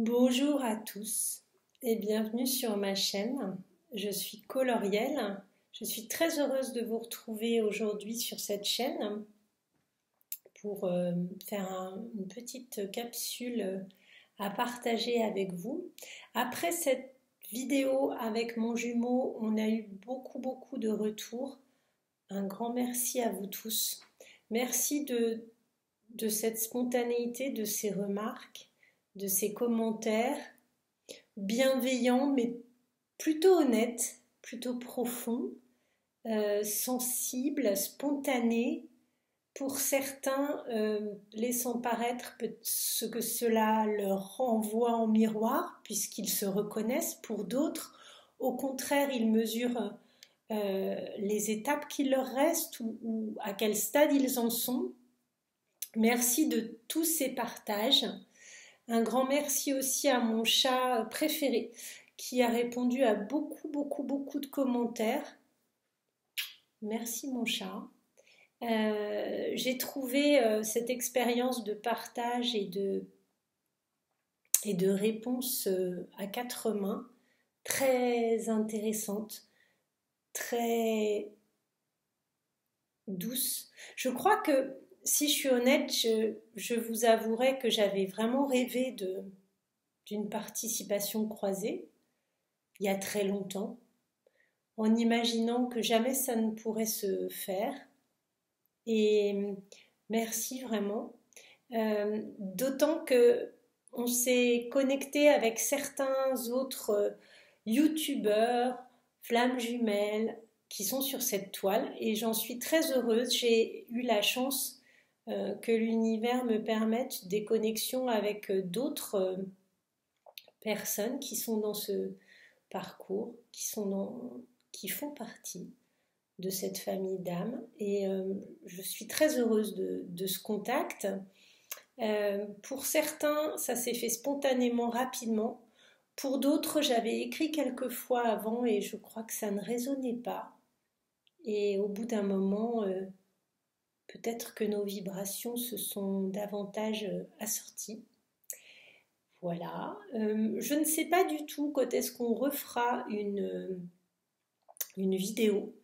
Bonjour à tous et bienvenue sur ma chaîne. Je suis Colorielle. Je suis très heureuse de vous retrouver aujourd'hui sur cette chaîne pour faire une petite capsule à partager avec vous. Après cette vidéo avec mon jumeau, on a eu beaucoup de retours. Un grand merci à vous tous. Merci de cette spontanéité, de ces remarques, de ces commentaires bienveillants mais plutôt honnêtes, plutôt profonds, sensibles, spontanés, pour certains laissant paraître ce que cela leur renvoie en miroir puisqu'ils se reconnaissent, pour d'autres au contraire ils mesurent les étapes qui leur restent ou à quel stade ils en sont. Merci de tous ces partages. Un grand merci aussi à mon chat préféré qui a répondu à beaucoup de commentaires. Merci mon chat. J'ai trouvé cette expérience de partage et de réponse à quatre mains très intéressante, très douce. Je crois que, si je suis honnête, je vous avouerai que j'avais vraiment rêvé d'une participation croisée, il y a très longtemps, en imaginant que jamais ça ne pourrait se faire. Et merci vraiment. D'autant que on s'est connecté avec certains autres youtubeurs, flammes jumelles, qui sont sur cette toile et j'en suis très heureuse. J'ai eu la chance que l'univers me permette des connexions avec d'autres personnes qui sont dans ce parcours, qui font partie de cette famille d'âmes et je suis très heureuse de ce contact. Pour certains, ça s'est fait spontanément, rapidement. Pour d'autres, j'avais écrit quelques fois avant et je crois que ça ne résonnait pas. Et au bout d'un moment, peut-être que nos vibrations se sont davantage assorties. Voilà. Je ne sais pas du tout quand est-ce qu'on refera une vidéo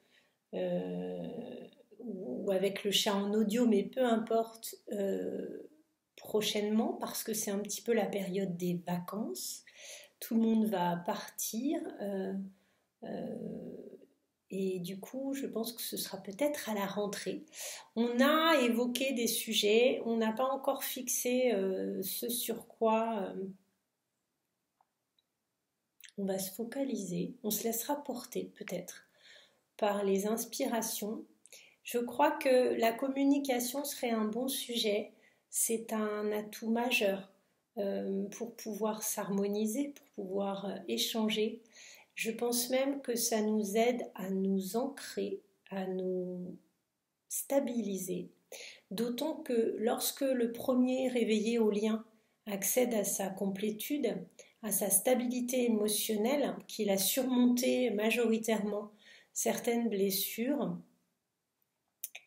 ou avec le chat en audio, mais peu importe, prochainement, parce que c'est un petit peu la période des vacances. Tout le monde va partir. Et du coup, je pense que ce sera peut-être à la rentrée. On a évoqué des sujets, on n'a pas encore fixé ce sur quoi on va se focaliser. On se laissera porter peut-être par les inspirations. Je crois que la communication serait un bon sujet. C'est un atout majeur pour pouvoir s'harmoniser, pour pouvoir échanger. Je pense même que ça nous aide à nous ancrer, à nous stabiliser. D'autant que lorsque le premier réveillé au lien accède à sa complétude, à sa stabilité émotionnelle, qu'il a surmonté majoritairement certaines blessures,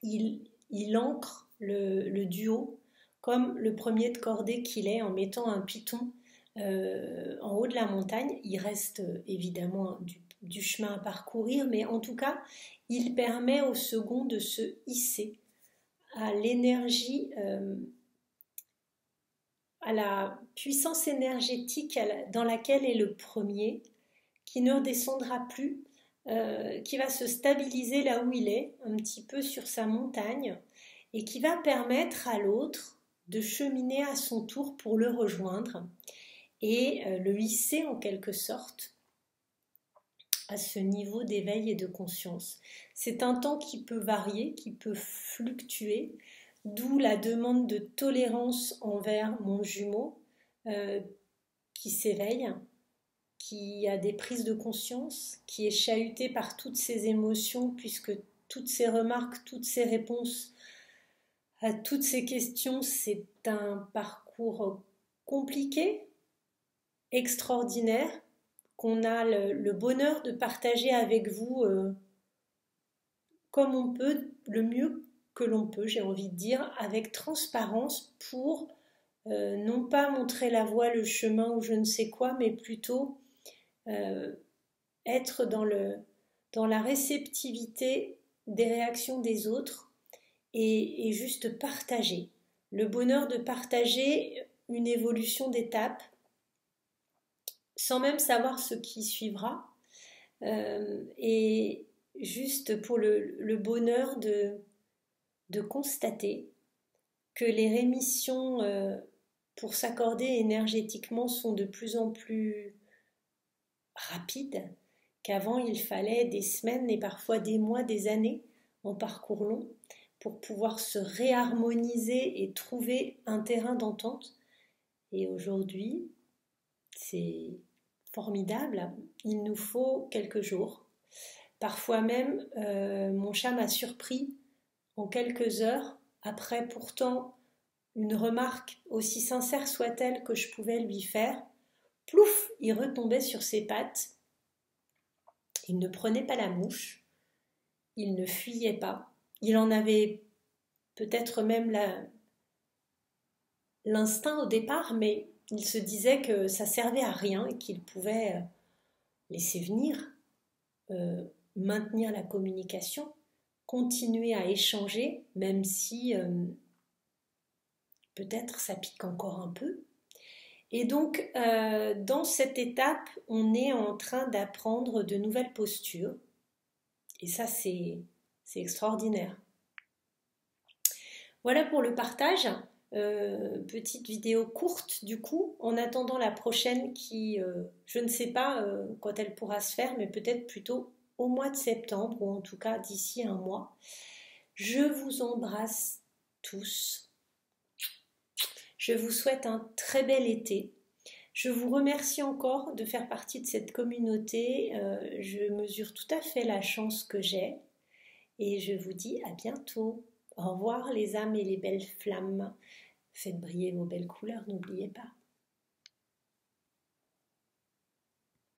il ancre le duo comme le premier de cordée qu'il est en mettant un python en haut de la montagne. Il reste évidemment du chemin à parcourir, mais en tout cas, il permet au second de se hisser à l'énergie, à la puissance énergétique dans laquelle est le premier, qui ne redescendra plus, qui va se stabiliser là où il est, un petit peu sur sa montagne, et qui va permettre à l'autre de cheminer à son tour pour le rejoindre et le hisser en quelque sorte à ce niveau d'éveil et de conscience. C'est un temps qui peut varier, qui peut fluctuer, d'où la demande de tolérance envers mon jumeau qui s'éveille, qui a des prises de conscience, qui est chahuté par toutes ses émotions, puisque toutes ces remarques, toutes ces réponses à toutes ces questions, c'est un parcours compliqué, extraordinaire, qu'on a le bonheur de partager avec vous comme on peut, le mieux que l'on peut, j'ai envie de dire, avec transparence pour non pas montrer la voie, le chemin ou je ne sais quoi, mais plutôt être dans la réceptivité des réactions des autres et juste partager. Le bonheur de partager une évolution d'étape sans même savoir ce qui suivra et juste pour le bonheur de constater que les rémissions pour s'accorder énergétiquement sont de plus en plus rapides, qu'avant il fallait des semaines et parfois des mois, des années en parcours long pour pouvoir se réharmoniser et trouver un terrain d'entente. Et aujourd'hui, c'est formidable, il nous faut quelques jours. Parfois même, mon chat m'a surpris en quelques heures, après pourtant une remarque aussi sincère soit-elle que je pouvais lui faire. Plouf, il retombait sur ses pattes. Il ne prenait pas la mouche, il ne fuyait pas. Il en avait peut-être même l'instinct au départ, mais il se disait que ça servait à rien et qu'il pouvait laisser venir, maintenir la communication, continuer à échanger, même si peut-être ça pique encore un peu. Et donc, dans cette étape, on est en train d'apprendre de nouvelles postures. Et ça, c'est extraordinaire. Voilà pour le partage. Petite vidéo courte du coup, en attendant la prochaine qui, je ne sais pas quand elle pourra se faire, mais peut-être plutôt au mois de septembre, ou en tout cas d'ici un mois. Je vous embrasse tous. Je vous souhaite un très bel été. Je vous remercie encore de faire partie de cette communauté. Je mesure tout à fait la chance que j'ai. Et je vous dis à bientôt. Au revoir les âmes et les belles flammes. Faites briller vos belles couleurs, n'oubliez pas.